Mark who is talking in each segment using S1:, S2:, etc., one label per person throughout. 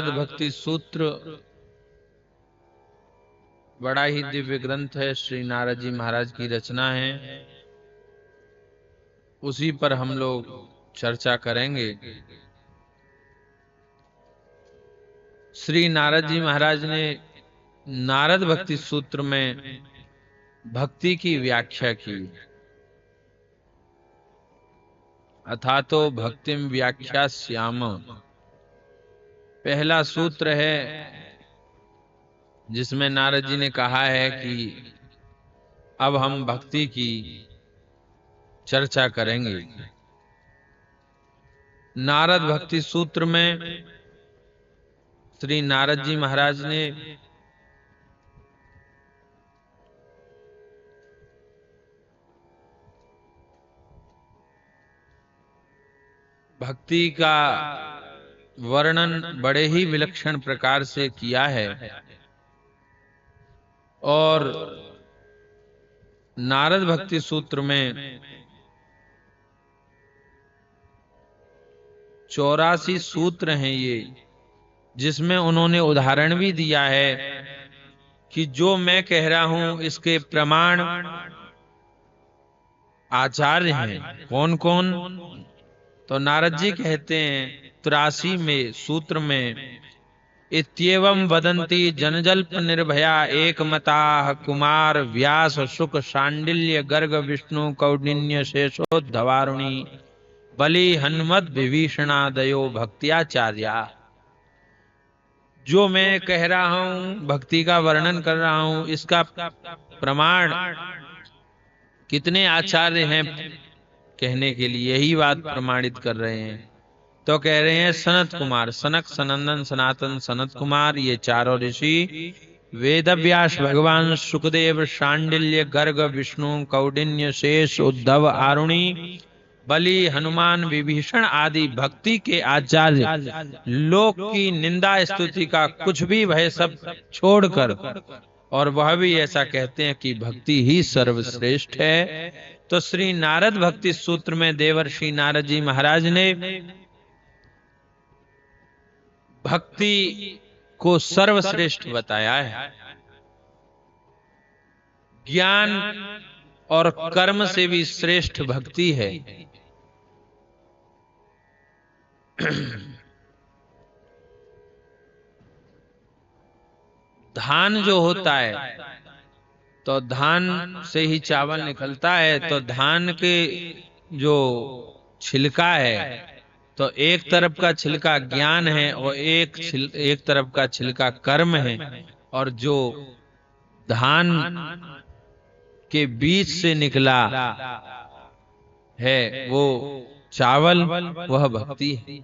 S1: भक्ति सूत्र बड़ा ही दिव्य ग्रंथ है, श्री नारद जी महाराज की रचना है। उसी पर हम लोग चर्चा करेंगे। श्री नारद जी महाराज ने नारद भक्ति सूत्र में भक्ति की व्याख्या की। अथातो भक्तिम व्याख्यास्याम पहला सूत्र है, जिसमें नारद जी ने कहा है कि अब हम भक्ति की चर्चा करेंगे। नारद भक्ति सूत्र में श्री नारद जी महाराज ने भक्ति का वर्णन बड़े ही विलक्षण प्रकार से किया है। और नारद भक्ति सूत्र में 84 सूत्र हैं ये, जिसमें उन्होंने उदाहरण भी दिया है कि जो मैं कह रहा हूं इसके प्रमाण आचार्य हैं। कौन कौन? तो नारद जी कहते हैं 83 में सूत्र में, इत्येवं वदन्ति जनजल्प निर्भया एकमताः कुमार व्यास शुक शांडिल्य गर्ग विष्णु कौंडिन्य शेषोद्धवारुणी बलि हनुमत विभीषणादयो भक्त्याचार्या। जो मैं कह रहा हूं, भक्ति का वर्णन कर रहा हूं, इसका प्रमाण कितने आचार्य हैं कहने के लिए यही बात प्रमाणित कर रहे हैं। तो कह रहे हैं सनत कुमार, सनक सनंदन सनातन सनत कुमार, ये चारों ऋषि वेदव्यास भगवान सुखदेव शांडिल्य गर्ग विष्णु कौंडिन्य शेष उद्धव आरुणि बलि हनुमान विभीषण आदि भक्ति के आचार्य लोक की निंदा स्तुति का कुछ भी भय सब छोड़कर, और वह भी ऐसा कहते हैं कि भक्ति ही सर्वश्रेष्ठ है। तो श्री नारद भक्ति सूत्र में देवर्षि नारद जी महाराज ने भक्ति को सर्वश्रेष्ठ बताया है। ज्ञान और कर्म से भी श्रेष्ठ भक्ति है। धान जो होता है, तो धान से ही चावल निकलता है। तो धान के जो छिलका है, तो एक तरफ का छिलका ज्ञान है और एक तरफ का छिलका कर्म है। और जो धान के बीज से निकला है वो चावल, वह भक्ति है।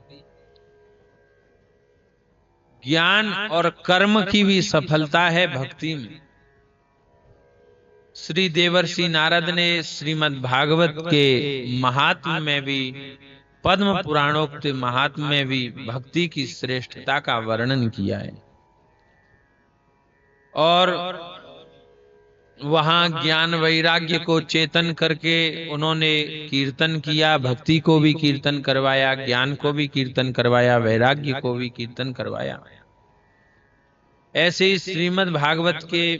S1: ज्ञान और कर्म की भी सफलता है भक्ति में। श्री देवर्षि नारद ने श्रीमद् भागवत के महात्म्य में भी, पद्म पुराणोक्त महात्म्य में भी भक्ति की श्रेष्ठता का वर्णन किया है। और वहां ज्ञान वैराग्य को चेतन करके उन्होंने कीर्तन किया, भक्ति को भी कीर्तन करवाया, ज्ञान को भी कीर्तन करवाया, वैराग्य को भी कीर्तन करवाया। ऐसे ही श्रीमद् भागवत के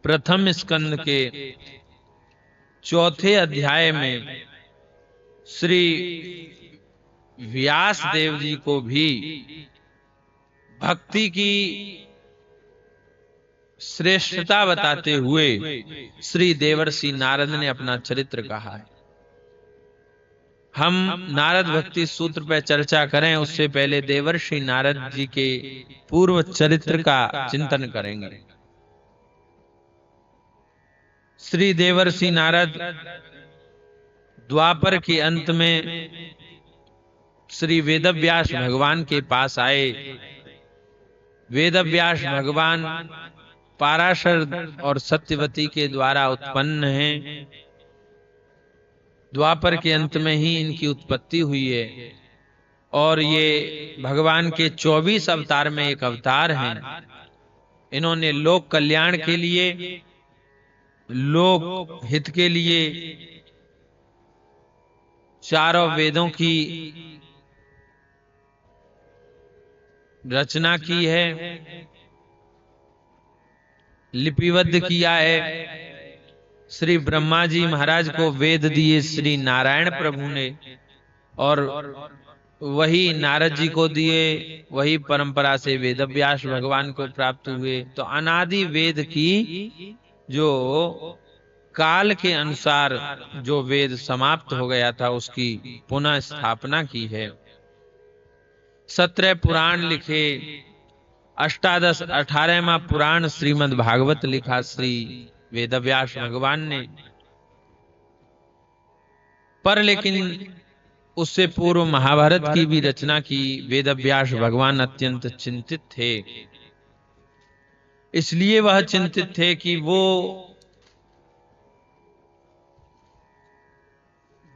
S1: प्रथम स्कंद के 4थे अध्याय में श्री व्यास देव जी को भी भक्ति की श्रेष्ठता बताते हुए श्री देवर्षि नारद ने अपना चरित्र कहा है। हम नारद भक्ति सूत्र पर चर्चा करें उससे पहले देवर्षि नारद जी के पूर्व चरित्र का चिंतन करेंगे। श्री देवर्षि नारद द्वापर के अंत में श्री वेदव्यास भगवान के पास आए। वेदव्यास भगवान पाराशर और सत्यवती के द्वारा उत्पन्न हैं। द्वापर के अंत में ही इनकी उत्पत्ति हुई है। और ये भगवान के 24 अवतार में एक अवतार हैं। इन्होंने लोक कल्याण के लिए, लोक हित के लिए चारों वेदों की रचना की है, लिपिबद्ध किया है। श्री ब्रह्मा जी महाराज को वेद दिए श्री नारायण प्रभु ने, और वही नारद जी को दिए, वही परंपरा से वेद व्यास भगवान को प्राप्त हुए। तो अनादि वेद की जो काल के अनुसार जो वेद समाप्त हो गया था, उसकी पुनः स्थापना की है। 17 पुराण लिखे, 18वां पुराण श्रीमद् भागवत लिखा श्री वेदव्यास भगवान ने। पर लेकिन उससे पूर्व महाभारत की भी रचना की। वेदव्यास भगवान अत्यंत चिंतित थे, इसलिए वह चिंतित थे कि वो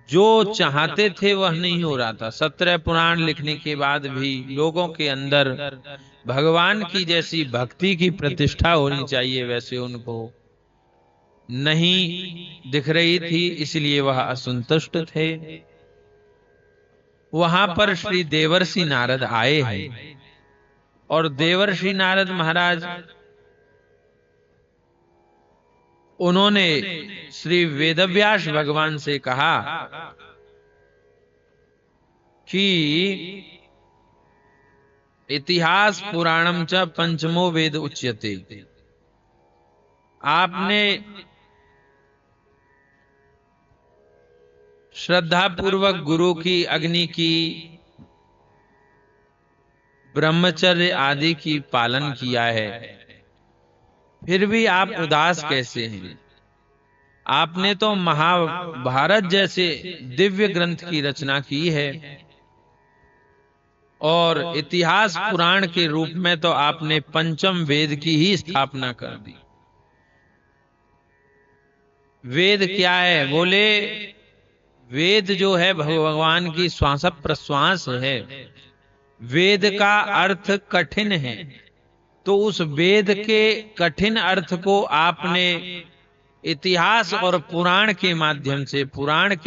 S1: जो चाहते थे वह नहीं हो रहा था। 17 पुराण लिखने के बाद भी लोगों के अंदर भगवान की जैसी भक्ति की प्रतिष्ठा होनी चाहिए, वैसे उनको नहीं दिख रही थी, इसलिए वह असंतुष्ट थे। वहां पर श्री देवर्षि नारद आए हैं, और देवर्षि नारद महाराज उन्होंने श्री वेदव्यास भगवान से कहा कि इतिहास पुराणम च पंचमो वेद उच्यते। आपने श्रद्धा पूर्वक गुरु की, अग्नि की, ब्रह्मचर्य आदि की पालन किया है, फिर भी आप उदास कैसे हैं? आपने तो महाभारत जैसे दिव्य ग्रंथ की रचना की है, और इतिहास पुराण के रूप में तो आपने पंचम वेद की ही स्थापना कर दी। वेद क्या है? बोले वेद जो है भगवान की श्वास प्रश्वास है। वेद का अर्थ कठिन है, तो उस वेद के कठिन अर्थ को आपने इतिहास और पुराण के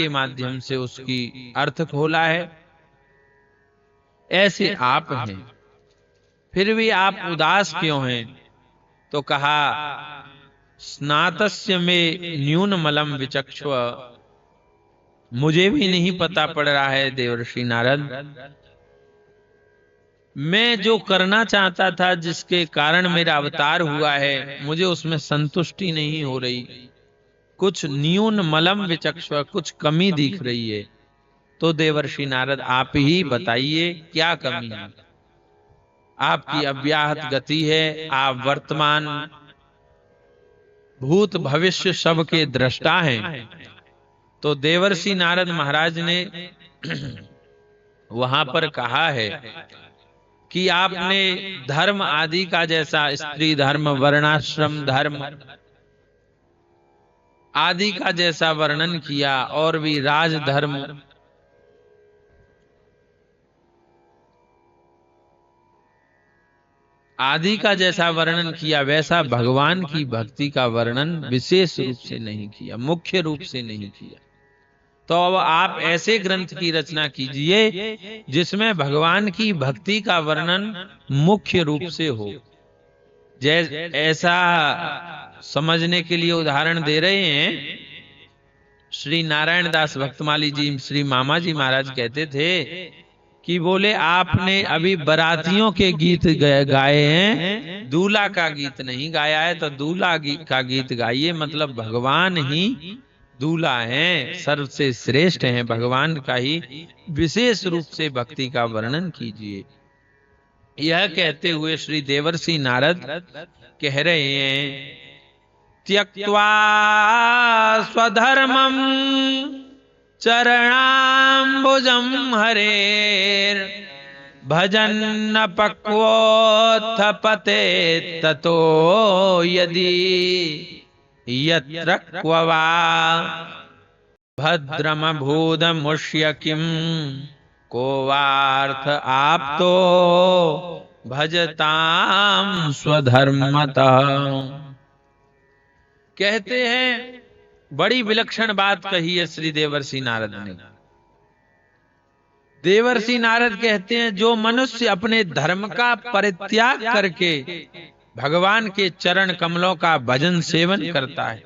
S1: माध्यम से उसकी अर्थ खोला है। ऐसे आप हैं, फिर भी आप उदास क्यों हैं? तो कहा स्नातस्य में न्यून मलम विचक्षु। मुझे भी नहीं पता पड़ रहा है देवर्षि नारद, मैं जो करना चाहता था, जिसके कारण मेरा अवतार हुआ है, मुझे उसमें संतुष्टि नहीं हो रही। कुछ न्यून मलम विचक्षु, कुछ कमी दिख रही है। तो देवर्षि नारद आप ही बताइए क्या कमी है? आपकी अव्याहत गति है, आप वर्तमान भूत भविष्य सब के दृष्टा हैं। तो देवर्षि नारद महाराज ने वहां पर कहा है कि आपने धर्म आदि का जैसा स्त्री धर्म, वर्णाश्रम धर्म आदि का जैसा वर्णन किया, और भी राजधर्म आदि का जैसा वर्णन किया, वैसा भगवान की भक्ति का वर्णन विशेष रूप से नहीं किया, मुख्य रूप से नहीं किया। तो अब आप ऐसे ग्रंथ की रचना कीजिए जिसमें भगवान की भक्ति का वर्णन मुख्य रूप से हो। ऐसा समझने के लिए उदाहरण दे रहे हैं, श्री नारायण दास भक्तमाली जी, श्री मामा जी महाराज कहते थे कि बोले आपने अभी बरातियों के गीत गाए हैं, दूल्हा का गीत नहीं गाया है। तो दूल्हा का गीत गाइए, मतलब भगवान ही दूल्हा हैं, सर्व से श्रेष्ठ हैं, भगवान का ही विशेष रूप से भक्ति का वर्णन कीजिए। यह कहते हुए श्री देवर्षि नारद कह रहे हैं, त्यक्त्वा स्वधर्मम चरणाम्बुजं हरेर भजन पक्वोत्थ पते ततो यदि यत्र क्व वा भद्रमभूदमुष्य किं को वार्थ आप्तो भजताम स्वधर्मतः। कहते हैं बड़ी विलक्षण बात कही है श्री देवर्षि नारद ने। देवर्षि नारद कहते हैं जो मनुष्य अपने धर्म का परित्याग करके भगवान के चरण कमलों का भजन सेवन करता है,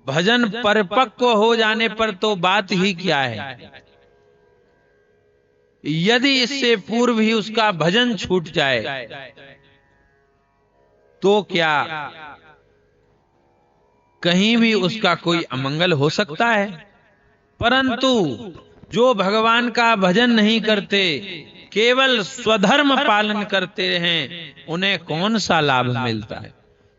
S1: भजन परिपक्व हो जाने पर तो बात ही क्या है, यदि इससे पूर्व ही उसका भजन छूट जाए तो क्या कहीं भी उसका कोई अमंगल हो सकता है। परंतु जो भगवान का भजन नहीं करते, केवल स्वधर्म पालन करते हैं, उन्हें कौन सा लाभ मिलता है।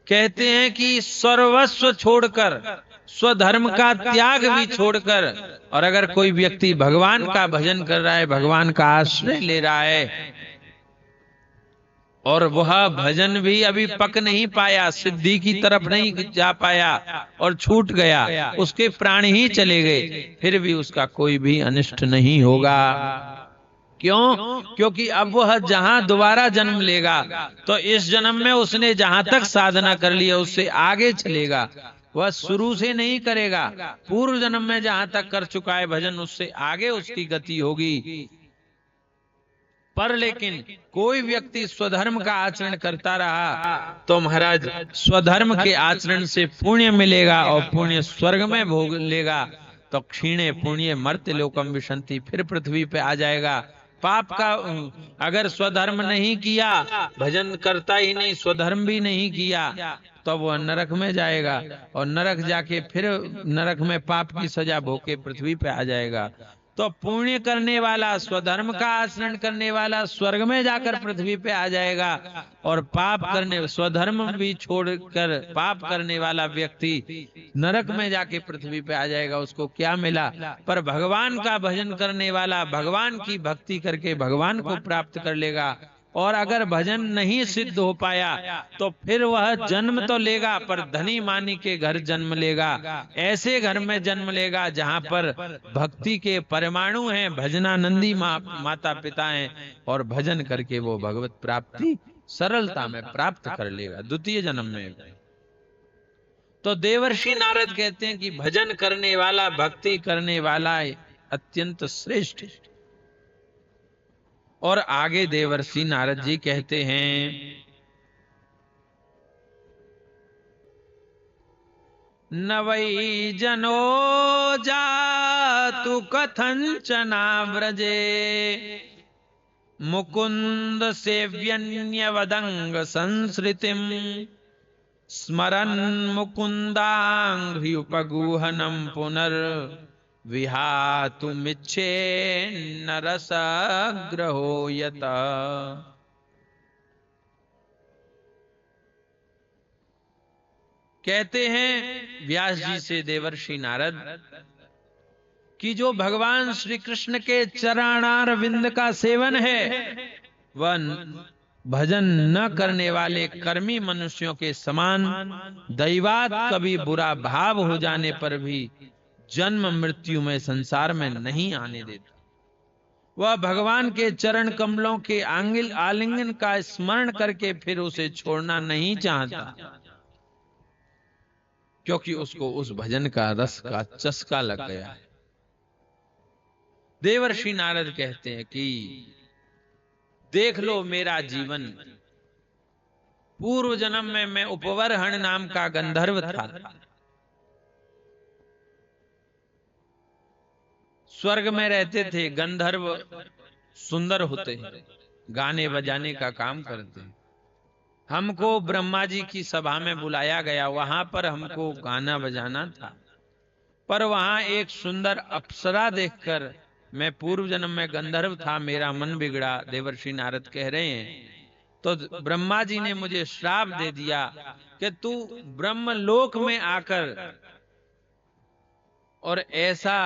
S1: कहते हैं कि सर्वस्व छोड़कर, स्वधर्म का त्याग भी छोड़कर, और अगर कोई व्यक्ति भगवान का भजन कर रहा है, भगवान का आश्रय ले रहा है, और वह भजन भी अभी पक नहीं पाया, सिद्धि की तरफ नहीं जा पाया और छूट गया, उसके प्राण ही चले गए, फिर भी उसका कोई भी अनिष्ट नहीं होगा। क्यों? क्योंकि अब वह जहां दोबारा जन्म लेगा तो इस जन्म में उसने जहां तक साधना कर ली है उससे आगे चलेगा, वह शुरू से नहीं करेगा। पूर्व जन्म में जहां तक कर चुका है भजन, उससे आगे उसकी गति होगी। पर लेकिन कोई व्यक्ति स्वधर्म का आचरण करता रहा तो महाराज स्वधर्म के आचरण से पुण्य मिलेगा, और पुण्य स्वर्ग में भोग लेगा, तो क्षीणे पुण्य मर्त्य लोकम विशंति, फिर पृथ्वी पे आ जाएगा। पाप का अगर स्वधर्म नहीं किया, भजन करता ही नहीं, स्वधर्म भी नहीं किया, तो वह नरक में जाएगा, और नरक जाके फिर नरक में पाप की सजा भोग के पृथ्वी पे आ जाएगा। तो पुण्य करने वाला, स्वधर्म का आचरण करने वाला स्वर्ग में जाकर पृथ्वी पे आ जाएगा, और पाप करने, स्वधर्म भी छोड़कर पाप करने वाला व्यक्ति नरक में जाके पृथ्वी पे आ जाएगा। उसको क्या मिला? पर भगवान का भजन करने वाला भगवान की भक्ति करके भगवान को प्राप्त कर लेगा। और अगर भजन नहीं सिद्ध हो पाया तो फिर वह जन्म तो लेगा, पर धनी मानी के घर जन्म लेगा, ऐसे घर में जन्म लेगा जहां पर भक्ति के परमाणु हैं, भजनानंदी माता पिता हैं, और भजन करके वो भगवत प्राप्ति सरलता में प्राप्त कर लेगा द्वितीय जन्म में। तो देवर्षि नारद कहते हैं कि भजन करने वाला, भक्ति करने वाला अत्यंत श्रेष्ठ। और आगे देवर्षि नारद जी कहते हैं, न वै जनो जातु कथंचना व्रजे, मुकुंद सेव्यन्यवदंग संसृतिम, स्मरन् मुकुंदांघ्र्युपगूहनम पुनर् विहातुमिच्छे नरसग्रहो यत। कहते हैं व्यास जी से देवर्षि नारद कि जो भगवान श्री कृष्ण के चरणार विंद का सेवन है, वह भजन न करने वाले कर्मी मनुष्यों के समान दैवात कभी बुरा भाव हो जाने पर भी जन्म मृत्यु में संसार में नहीं आने देता। वह भगवान के चरण कमलों के आलिंगन का स्मरण करके फिर उसे छोड़ना नहीं चाहता, क्योंकि उसको उस भजन का रस का चस्का लग गया है। देवर्षि नारद कहते हैं कि देख लो मेरा जीवन, पूर्व जन्म में मैं उपवरहण नाम का गंधर्व था। स्वर्ग में रहते थे, गंधर्व सुंदर होते हैं, गाने बजाने का काम करते हैं। हमको ब्रह्मा जी की सभा में बुलाया गया, वहां पर हमको गाना बजाना था, पर वहां एक सुंदर अप्सरा देखकर मैं पूर्व जन्म में गंधर्व था, मेरा मन बिगड़ा। देवर्षि नारद कह रहे हैं, तो ब्रह्मा जी ने मुझे श्राप दे दिया कि तू ब्रह्मलोक में आकर और ऐसा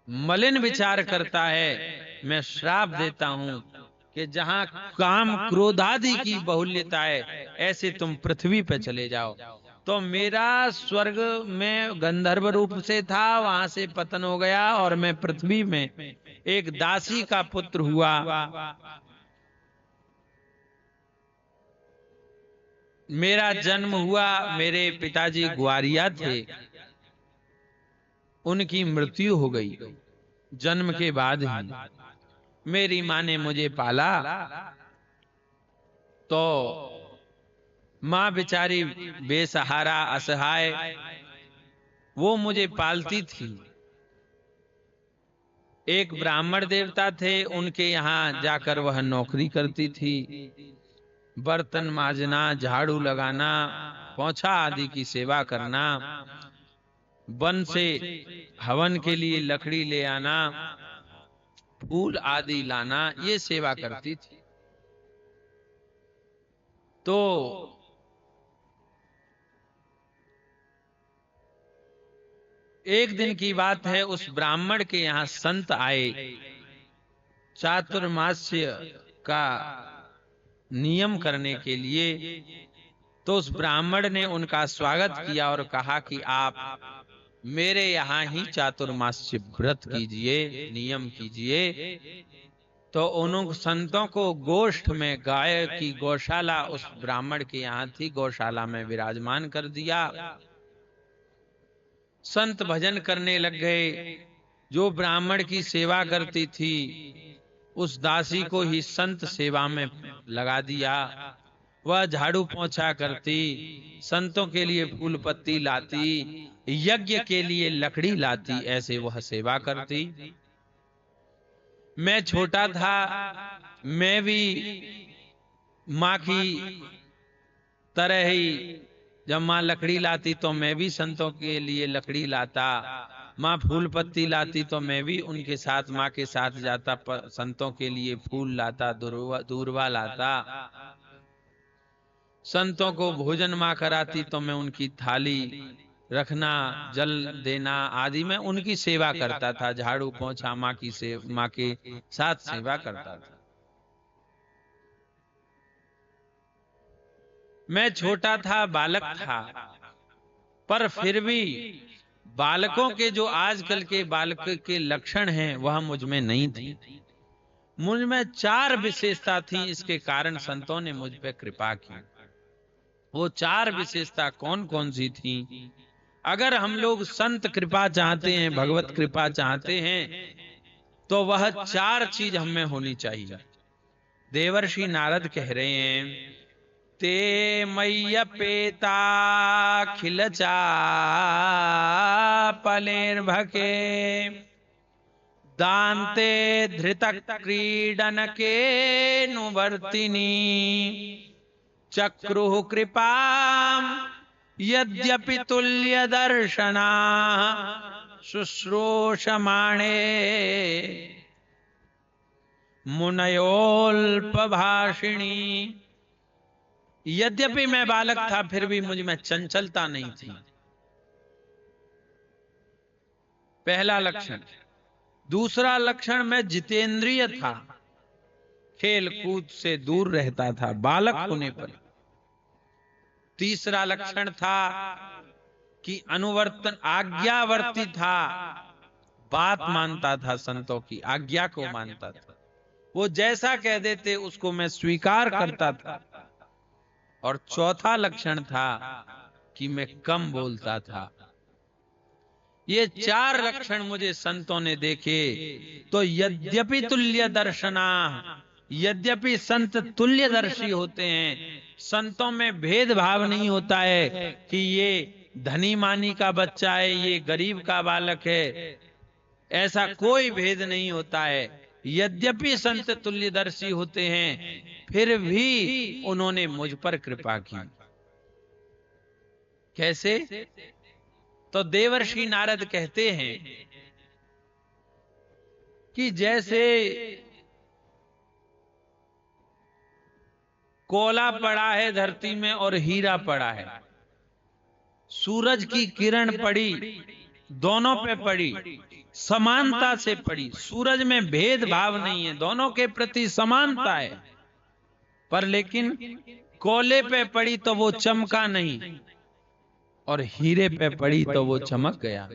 S1: मलिन विचार करता है, मैं श्राप देता हूं कि जहां काम क्रोध आदि की बहुल्यता है, ऐसे तुम पृथ्वी पर चले जाओ। तो मेरा स्वर्ग में गंधर्व रूप से था, वहां से पतन हो गया और मैं पृथ्वी में एक दासी का पुत्र हुआ। मेरा जन्म हुआ, मेरे पिताजी ग्वारिया थे, उनकी मृत्यु हो गई जन्म के बाद ही। मेरी माँ ने मुझे पाला तो माँ बेचारी बेसहारा असहाय, वो मुझे पालती थी। एक ब्राह्मण देवता थे, उनके यहाँ जाकर वह नौकरी करती थी। बर्तन माजना, झाड़ू लगाना, पोंछा आदि की सेवा करना, वन से हवन के लिए लकड़ी ले आना, फूल आदि लाना, ये सेवा करती थी। तो एक दिन की बात है, उस ब्राह्मण के यहाँ संत आए। चातुर्मास्य का नियम करने के लिए। तो उस ब्राह्मण ने उनका स्वागत किया और कहा कि आप मेरे यहाँ ही चातुर्मास्य व्रत कीजिए, नियम कीजिए। तो उन संतों को गोष्ठ में, गाय की गौशाला उस ब्राह्मण के यहाँ थी, गौशाला में विराजमान कर दिया। संत भजन करने लग गए। जो ब्राह्मण की सेवा करती थी उस दासी को ही संत सेवा में लगा दिया। वह झाड़ू पोंछा करती, संतों के लिए फूल पत्ती लाती, यज्ञ के लिए लकड़ी लाती, ऐसे वह सेवा करती। मैं छोटा था, मैं भी माँ की तरह ही जब माँ लकड़ी लाती तो मैं भी संतों के लिए लकड़ी लाता, माँ फूल पत्ती लाती तो मैं भी उनके साथ, माँ के साथ जाता, संतों के लिए फूल लाता, दूर्वा लाता। संतों को भोजन माँ कराती तो मैं उनकी थाली रखना, जल देना आदि में उनकी सेवा करता था। झाड़ू पोंछा माँ के साथ सेवा करता था। मैं छोटा था, बालक था, पर फिर भी बालकों के जो आजकल के बालक के लक्षण हैं वह मुझ में नहीं थी। मुझ में 4 विशेषता थी, इसके कारण संतों ने मुझ पे कृपा की। वो 4 विशेषता कौन कौन सी थी? अगर हम लोग संत कृपा चाहते हैं, भगवत कृपा चाहते हैं, तो वह 4 चीज हम में होनी चाहिए। देवर्षि नारद कह रहे हैं, ते मय्यपेता खिल चापलेर्भके दान्ते धृत क्रीडन के नुवर्तिनी चक्रुः कृपाम यद्यपि तुल्य दर्शना शुश्रूषमाणे मुनयोल्पभाषिणी। यद्यपि मैं बालक था फिर भी मुझ में चंचलता नहीं थी। पहला लक्षण। दूसरा लक्षण, मैं जितेंद्रिय था, खेल कूद से दूर रहता था बालक होने पर। तीसरा लक्षण था कि अनुवर्तन, आज्ञावर्ती था, बात मानता था, संतों की आज्ञा को मानता था। वो जैसा कह देते उसको मैं स्वीकार करता था। और चौथा लक्षण था कि मैं कम बोलता था। ये 4 लक्षण मुझे संतों ने देखे। तो यद्यपि तुल्य दर्शना, यद्यपि संत तुल्यदर्शी होते हैं, संतों में भेदभाव नहीं होता है कि ये धनी मानी का बच्चा है, ये गरीब का बालक है, ऐसा कोई भेद नहीं होता है। यद्यपि संत तुल्यदर्शी होते हैं फिर भी उन्होंने मुझ पर कृपा की। कैसे? तो देवर्षि नारद कहते हैं कि जैसे कोला पड़ा है धरती में और हीरा पड़ा है, सूरज की किरण पड़ी, दोनों पे पड़ी, समानता से पड़ी, सूरज में भेदभाव नहीं है, दोनों के प्रति समानता है। पर लेकिन कोले पे पड़ी तो वो चमका नहीं, और हीरे पे पड़ी तो वो चमक गया।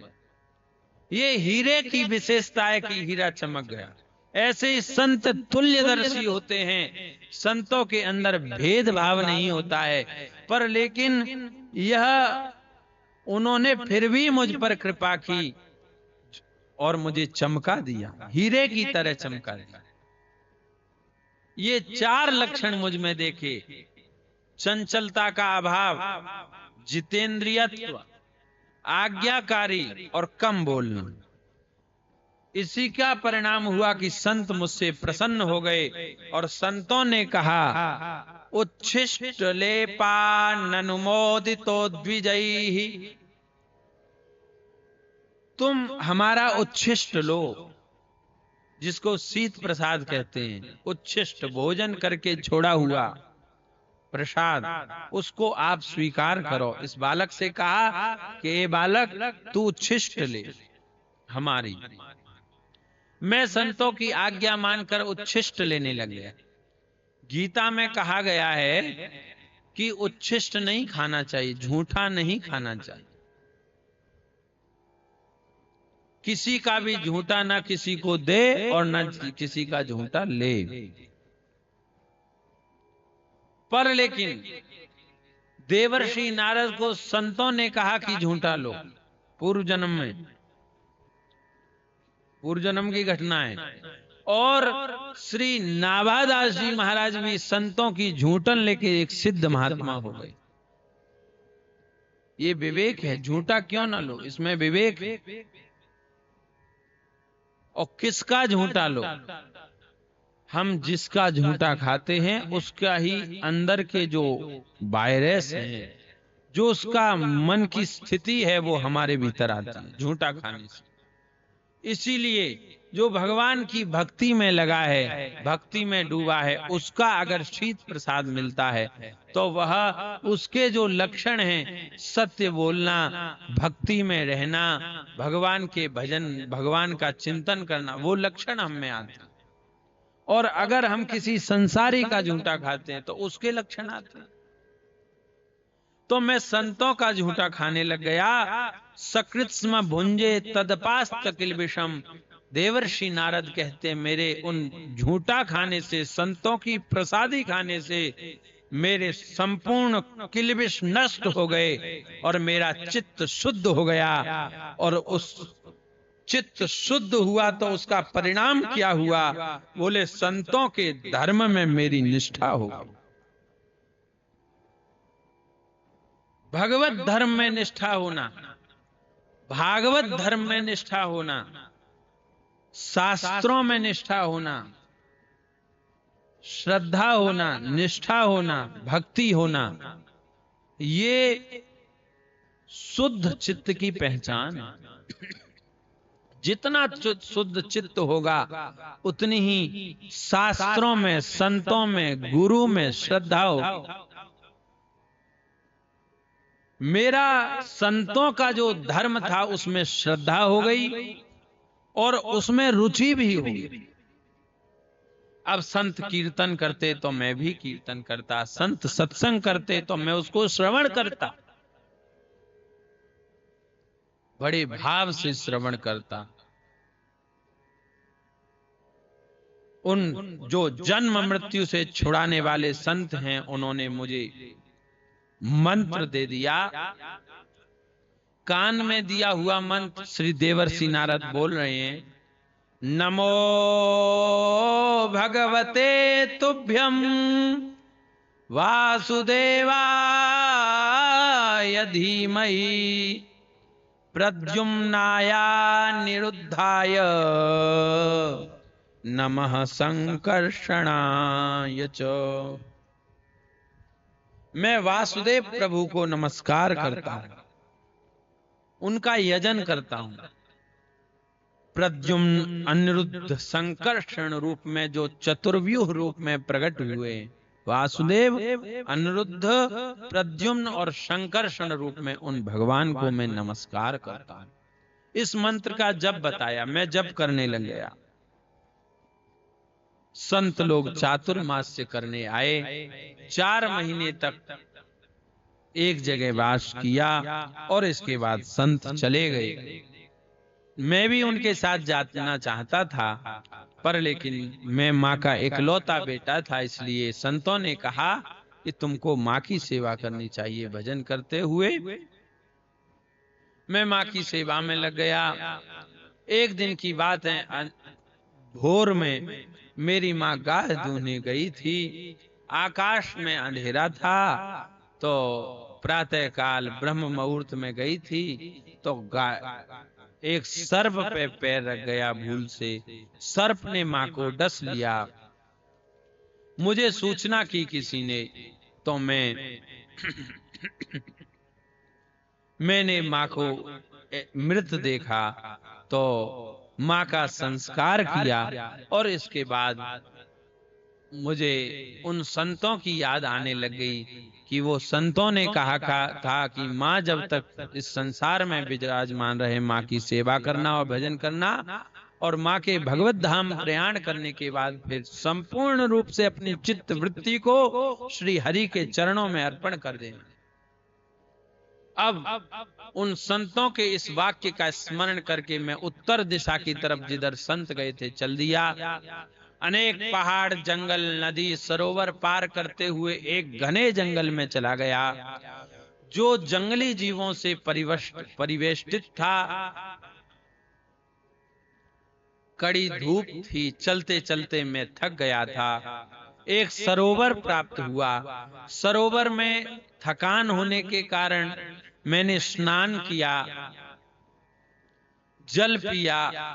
S1: ये हीरे की विशेषता है कि हीरा चमक गया। ऐसे ही संत तुल्यदर्शी होते हैं, संतों के अंदर भेदभाव नहीं होता है। पर लेकिन यह उन्होंने फिर भी मुझ पर कृपा की और मुझे चमका दिया, हीरे की तरह चमका दिया। ये 4 लक्षण मुझ में देखे, चंचलता का अभाव, जितेंद्रियत्व, आज्ञाकारी और कम बोलना। इसी का परिणाम हुआ कि संत मुझसे प्रसन्न हो गए और संतों ने कहा, उच्छिष्ट लेपाननुमोदितो द्विजैहि, तुम हमारा उच्छिष्ट लो, जिसको शीत प्रसाद कहते हैं, उच्छिष्ट भोजन करके छोड़ा हुआ प्रसाद, उसको आप स्वीकार करो। इस बालक से कहा कि ये बालक तू उच्छिष्ट ले हमारी। मैं संतों की आज्ञा मानकर उच्छिष्ट लेने लग गया। गीता में कहा गया है कि उच्छिष्ट नहीं खाना चाहिए, झूठा नहीं खाना चाहिए। किसी का भी झूठा ना किसी को दे और ना किसी का झूठा ले। पर लेकिन देवर्षि नारद को संतों ने कहा कि झूठा लो। पूर्व जन्म में, पूर्व जन्म की घटना है। और श्री नाभादास जी महाराज भी संतों की झूठन लेके एक सिद्ध महात्मा हो गए। ये विवेक है, झूठा क्यों ना लो, इसमें विवेक है। और किसका झूठा लो, हम जिसका झूठा खाते हैं उसका ही अंदर के जो वायरस है, जो उसका मन की स्थिति है, वो हमारे भीतर आती है झूठा खाने से। इसीलिए जो भगवान की भक्ति में लगा है, भक्ति में डूबा है, उसका अगर शीत प्रसाद मिलता है तो वह, उसके जो लक्षण हैं, सत्य बोलना, भक्ति में रहना, भगवान के भजन, भगवान का चिंतन करना, वो लक्षण हम में आते हैं। और अगर हम किसी संसारी का झूठा खाते हैं तो उसके लक्षण आते हैं। तो मैं संतों का झूठा खाने लग गया। सकृत्स्म भुंजे तदपास्त किल विषम। देवर्षि नारद कहते, मेरे उन झूठा खाने से, संतों की प्रसादी खाने से मेरे संपूर्ण किलबिश नष्ट हो गए और मेरा चित्त शुद्ध हो गया। और उस चित्त शुद्ध हुआ तो उसका परिणाम क्या हुआ? बोले, संतों के धर्म में मेरी निष्ठा हो गई। भगवत धर्म में निष्ठा होना, भागवत धर्म में निष्ठा होना, शास्त्रों में निष्ठा होना, श्रद्धा होना, निष्ठा होना, भक्ति होना, ये शुद्ध चित्त की पहचान है। जितना शुद्ध चित्त होगा उतनी ही शास्त्रों में, संतों में, गुरु में श्रद्धा होगी। मेरा संतों का जो धर्म था उसमें श्रद्धा हो गई और उसमें रुचि भी हो गई। अब संत कीर्तन करते तो मैं भी कीर्तन करता, संत सत्संग करते तो मैं उसको श्रवण करता, बड़े भाव से श्रवण करता। उन जो जन्म मृत्यु से छुड़ाने वाले संत हैं, उन्होंने मुझे मंत्र दे दिया, कान में दिया हुआ मंत्र। श्री देवर्षि नारद बोल रहे हैं, नमो भगवते तुभ्यं वासुदेवाय धीमहि प्रद्युम्नाय निरुद्धाय नमः संकर्षणाय च। मैं वासुदेव प्रभु को नमस्कार करता हूं, उनका यजन करता हूं। प्रद्युम्न, अनिरुद्ध, संकर्षण रूप में जो चतुर्व्यूह रूप में प्रकट हुए, वासुदेव, अनिरुद्ध, प्रद्युम्न और संकर्षण रूप में उन भगवान को मैं नमस्कार करता हूं। इस मंत्र का जप बताया, मैं जप करने लग गया। संत लोग चातुर्मास्य करने आए, 4 महीने तक एक जगह वास किया और इसके बाद संत चले गए। मैं भी उनके साथ जाना चाहता था, पर लेकिन मैं माँ का इकलौता बेटा था, इसलिए संतों ने कहा कि तुमको माँ की सेवा करनी चाहिए। भजन करते हुए मैं माँ की सेवा में लग गया। एक दिन की बात है, भोर में मेरी माँ गाय दूहने गई थी। आकाश में अंधेरा था, तो प्रातः काल ब्रह्म मुहूर्त में गई थी, तो एक सर्प पे पैर रख गया भूल से। सर्प ने माँ को डस लिया। मुझे सूचना की किसी ने, तो मैंने माँ को मृत देखा, तो माँ का संस्कार किया। और इसके बाद मुझे उन संतों की याद आने लग गई कि वो संतों ने कहा था कि माँ जब तक इस संसार में विराजमान रहे, माँ की सेवा करना और भजन करना, और माँ के भगवत धाम प्रयाण करने के बाद फिर संपूर्ण रूप से अपनी चित्त वृत्ति को श्री हरि के चरणों में अर्पण कर देना। अब उन संतों के इस वाक्य का स्मरण करके मैं उत्तर दिशा की तरफ जिधर संत गए थे चल दिया। अनेक पहाड़, जंगल, नदी, सरोवर पार करते हुए एक घने जंगल में चला गया, जो जंगली जीवों से परिवेष्टित था। कड़ी धूप थी, चलते चलते मैं थक गया था। एक सरोवर प्राप्त हुआ। सरोवर में थकान होने के कारण मैंने स्नान किया, जल पिया।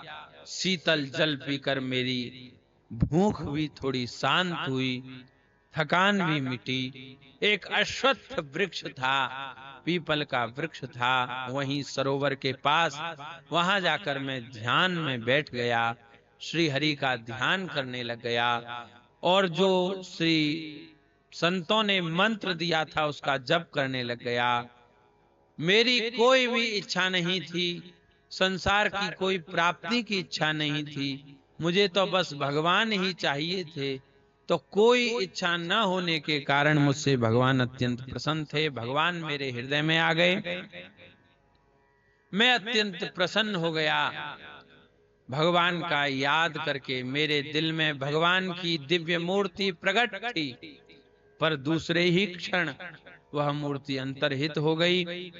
S1: शीतल जल पीकर मेरी भूख भी थोड़ी शांत हुई, थकान भी मिटी। एक अश्वत्थ वृक्ष था, पीपल का वृक्ष था, वहीं सरोवर के पास। वहां जाकर मैं ध्यान में बैठ गया, श्री हरि का ध्यान करने लग गया। और जो श्री संतों ने मंत्र दिया था उसका जप करने लग गया। मेरी कोई भी इच्छा नहीं थी, संसार की कोई प्राप्ति की इच्छा नहीं थी, मुझे तो बस भगवान ही चाहिए थे। तो कोई इच्छा न होने के कारण मुझसे भगवान अत्यंत प्रसन्न थे। भगवान मेरे हृदय में आ गए, मैं अत्यंत प्रसन्न हो गया। भगवान का याद करके मेरे दिल में भगवान की दिव्य मूर्ति प्रकट थी, पर दूसरे ही क्षण वह मूर्ति अंतर्हित हो गई।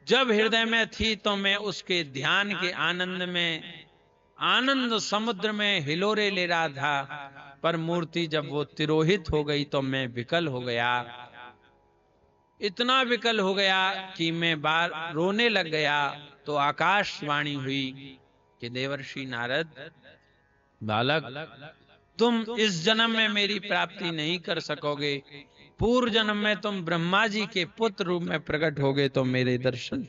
S1: जब हृदय में थी तो मैं उसके ध्यान के आनंद में, आनंद समुद्र में हिलोरे ले रहा था, पर मूर्ति जब वो तिरोहित हो गई तो मैं विकल हो गया। इतना विकल हो गया कि मैं बार रोने लग गया। तो आकाशवाणी हुई कि देवर्षि नारद, बालक, तुम इस जन्म में मेरी प्राप्ति नहीं कर सकोगे। पूर्व जन्म में तुम ब्रह्मा जी के पुत्र रूप में प्रकट होगे तो मेरे दर्शन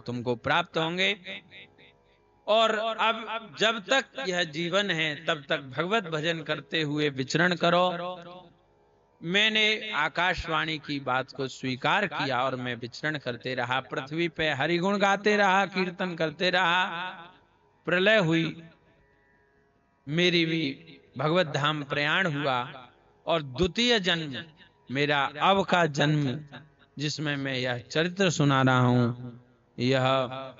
S1: तुमको प्राप्त होंगे। और अब जब तक यह जीवन है तब तक भगवत भजन करते हुए विचरण करो। मैंने आकाशवाणी की बात को स्वीकार किया और मैं विचरण करते रहा, पृथ्वी पे हरिगुण गाते रहा, कीर्तन करते रहा। प्रलय हुई, मेरी भी भगवत धाम प्रयाण हुआ, और द्वितीय जन्म मेरा अब का जन्म, जिसमें मैं यह चरित्र सुना रहा हूं, यह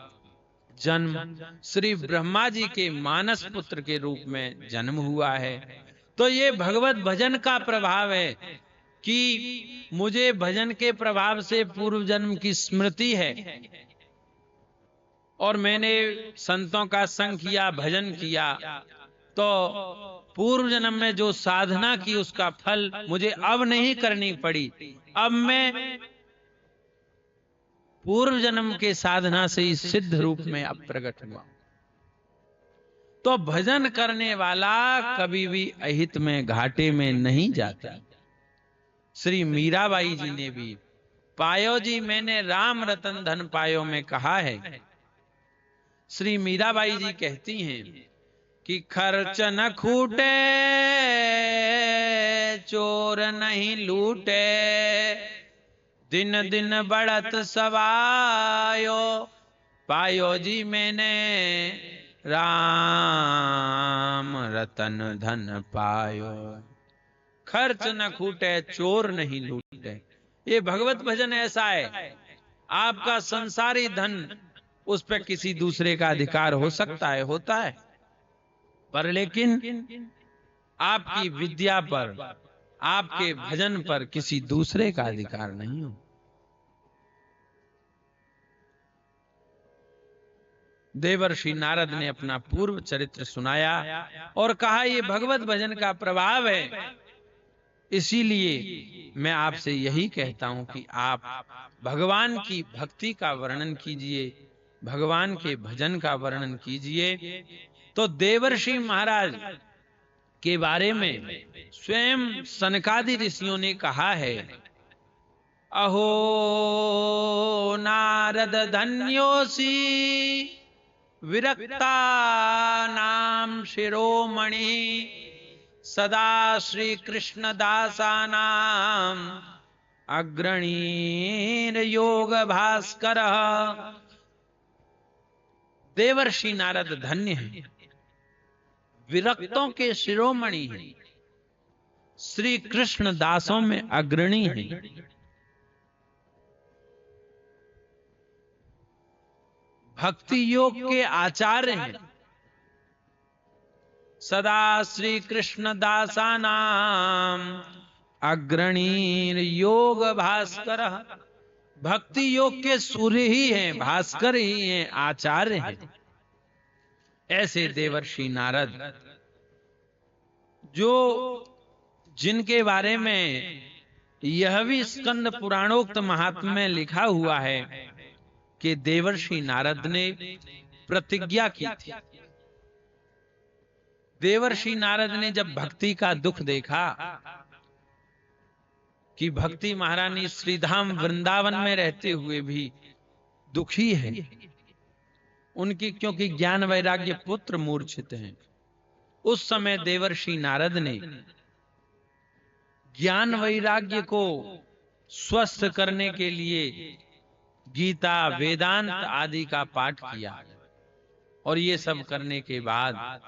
S1: जन्म श्री ब्रह्मा जी के मानस पुत्र के रूप में जन्म हुआ है। तो ये भगवत भजन का प्रभाव है कि मुझे भजन के प्रभाव से पूर्व जन्म की स्मृति है, और मैंने संतों का संग किया, भजन किया, तो पूर्व जन्म में जो साधना की उसका फल मुझे अब नहीं करनी पड़ी। अब मैं पूर्व जन्म के साधना से ही सिद्ध रूप में अब प्रकट हुआ। तो भजन करने वाला कभी भी अहित में, घाटे में नहीं जाता। श्री मीराबाई जी ने भी पायो जी मैंने राम रतन धन पायो में कहा है। श्री मीराबाई जी कहती हैं कि खर्च न खूटे, चोर नहीं लूटे, दिन दिन बढ़त सवायो, पायो जी मैंने राम रतन धन पायो। खर्च न खूटे, चोर नहीं लूटे। ये भगवत भजन ऐसा है, आपका संसारी धन उस पर किसी दूसरे का अधिकार हो सकता है, होता है, पर लेकिन आपकी विद्या पर, आपके भजन पर किसी दूसरे का अधिकार नहीं हो। देवर्षि नारद ने अपना पूर्व चरित्र सुनाया और कहा ये भगवत भजन का प्रभाव है। इसीलिए मैं आपसे यही कहता हूं कि आप भगवान की भक्ति का वर्णन कीजिए, भगवान के भजन का वर्णन कीजिए। तो देवर्षि महाराज के बारे में स्वयं सनकादि ऋषियों ने कहा है, अहो नारद धन्योसी विरक्ता नाम शिरोमणि सदा श्री कृष्ण दासानाम अग्रणीर योग भास्कर। देवर्षि नारद धन्य हैं, विरक्तों के शिरोमणि हैं, श्री कृष्ण दासों में अग्रणी हैं, भक्ति योग के आचार्य हैं, सदा श्री कृष्ण दासानाम अग्रणीर योग भास्कर। भक्ति योग के सूर्य ही हैं, भास्कर ही हैं, आचार्य हैं। ऐसे देवर्षि नारद जो जिनके बारे में यह भी स्कंद पुराणोक्त महात्म्य में लिखा हुआ है कि देवर्षि नारद ने प्रतिज्ञा की थी। देवर्षि नारद ने जब भक्ति का दुख देखा कि भक्ति महारानी श्रीधाम वृंदावन में रहते हुए भी दुखी है, उनकी क्योंकि ज्ञान वैराग्य पुत्र मूर्छित हैं, उस समय देवर्षि नारद ने ज्ञान वैराग्य को स्वस्थ करने के लिए गीता वेदांत आदि का पाठ किया। और ये सब करने के बाद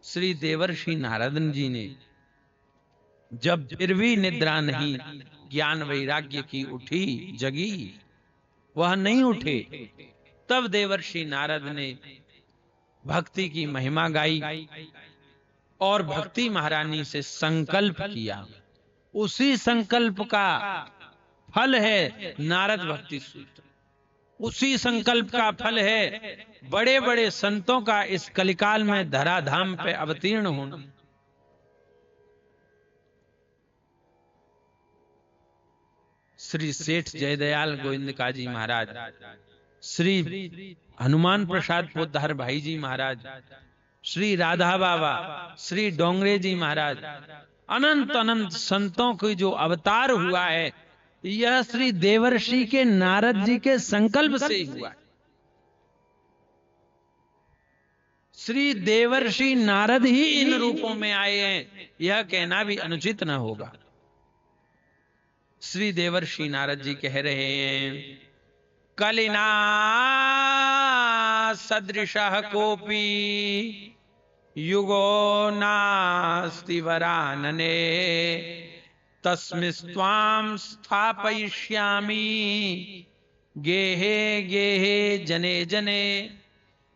S1: श्री देवर्षि नारद जी ने जब फिर भी निद्रा नहीं ज्ञान वैराग्य की उठी जगी, वह नहीं उठे, तब देवर्षि नारद ने भक्ति की महिमा गाई और भक्ति महारानी से संकल्प किया। उसी संकल्प का फल है नारद भक्ति सूत्र, उसी संकल्प का फल है बड़े बड़े संतों का इस कलिकाल में धराधाम पे अवतीर्ण होना। श्री सेठ जयदयाल गोविंदका जी महाराज, श्री हनुमान प्रसाद पोद्दार भाई जी महाराज, श्री राधा बाबा, श्री डोंगरे जी महाराज, अनंत अनंत संतों की जो अवतार हुआ है, यह श्री देवर्षि के नारद जी के संकल्प से हुआ। श्री देवर्षि नारद ही इन रूपों में आए हैं, यह कहना भी अनुचित न होगा। श्री देवर्षि नारद जी कह रहे हैं, कलिना सदृशः कोपी युगो नास्ति वरानने तस्मिस्त्वां स्थापयिष्यामि गेहे गेहे जने जने।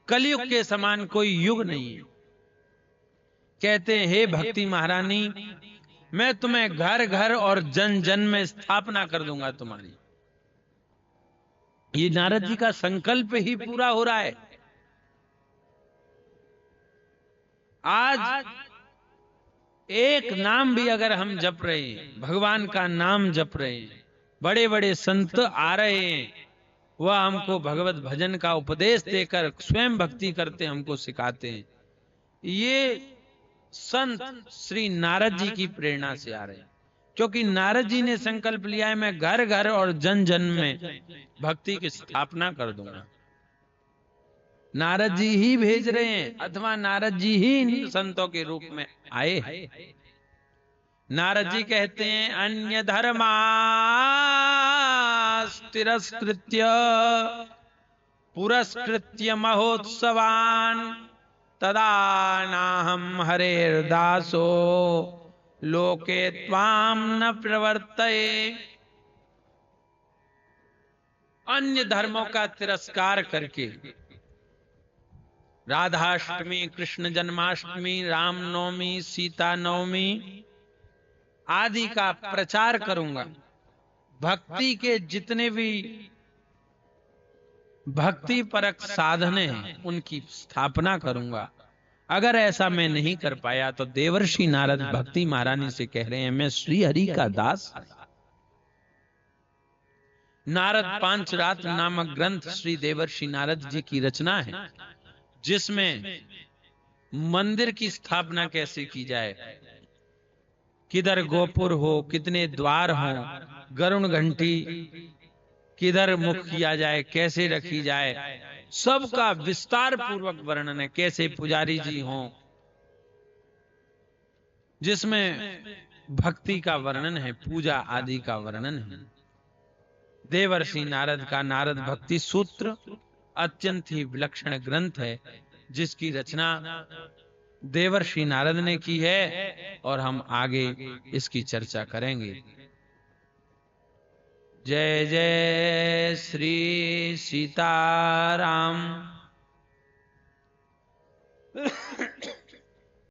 S1: कलयुग के समान कोई युग नहीं है। कहते हैं, हे भक्ति महारानी, मैं तुम्हें घर घर और जन जन में स्थापना कर दूंगा तुम्हारी। ये नारद जी का संकल्प ही पूरा हो रहा है। आज एक नाम भी अगर हम जप रहे हैं, भगवान का नाम जप रहे हैं, बड़े बड़े संत आ रहे हैं, वह हमको भगवत भजन का उपदेश देकर स्वयं भक्ति करते हमको सिखाते हैं। ये संत श्री नारद जी की प्रेरणा से आ रहे हैं, क्योंकि नारद जी ने संकल्प लिया है, मैं घर घर और जन जन में भक्ति की स्थापना कर दूंगा। नारद जी ही भेज रहे हैं अथवा नारद जी ही इन संतों के रूप में आए हैं। नारद जी कहते हैं, अन्य धर्मा तिरस्कृत्य पुरस्कृत्य महोत्सवान तदा नाहं हरेर्दासो लोके त्वाम न प्रवर्तये। अन्य धर्मों का तिरस्कार करके राधाष्टमी, कृष्ण जन्माष्टमी, रामनवमी, सीता नवमी आदि का प्रचार करूंगा। भक्ति के जितने भी भक्ति परक साधने हैं उनकी स्थापना करूंगा। अगर ऐसा मैं नहीं कर पाया तो देवर्षि नारद भक्ति महारानी से कह रहे हैं, मैं श्री हरि का दास। नारद पांचरात्र नामक ग्रंथ श्री देवर्षि नारद जी की रचना है, जिसमें मंदिर की स्थापना कैसे की जाए, किधर गोपुर हो, कितने द्वार हो, गरुण घंटी किधर मुख किया जाए, कैसे रखी जाए, सबका विस्तार पूर्वक वर्णन है। कैसे पुजारी जी हों, जिसमें भक्ति का वर्णन है, पूजा आदि का वर्णन है। देवर्षि नारद का नारद भक्ति सूत्र अत्यंत ही विलक्षण ग्रंथ है, जिसकी रचना देवर्षि नारद ने की है, और हम आगे इसकी चर्चा करेंगे। जय जय श्री सीताराम।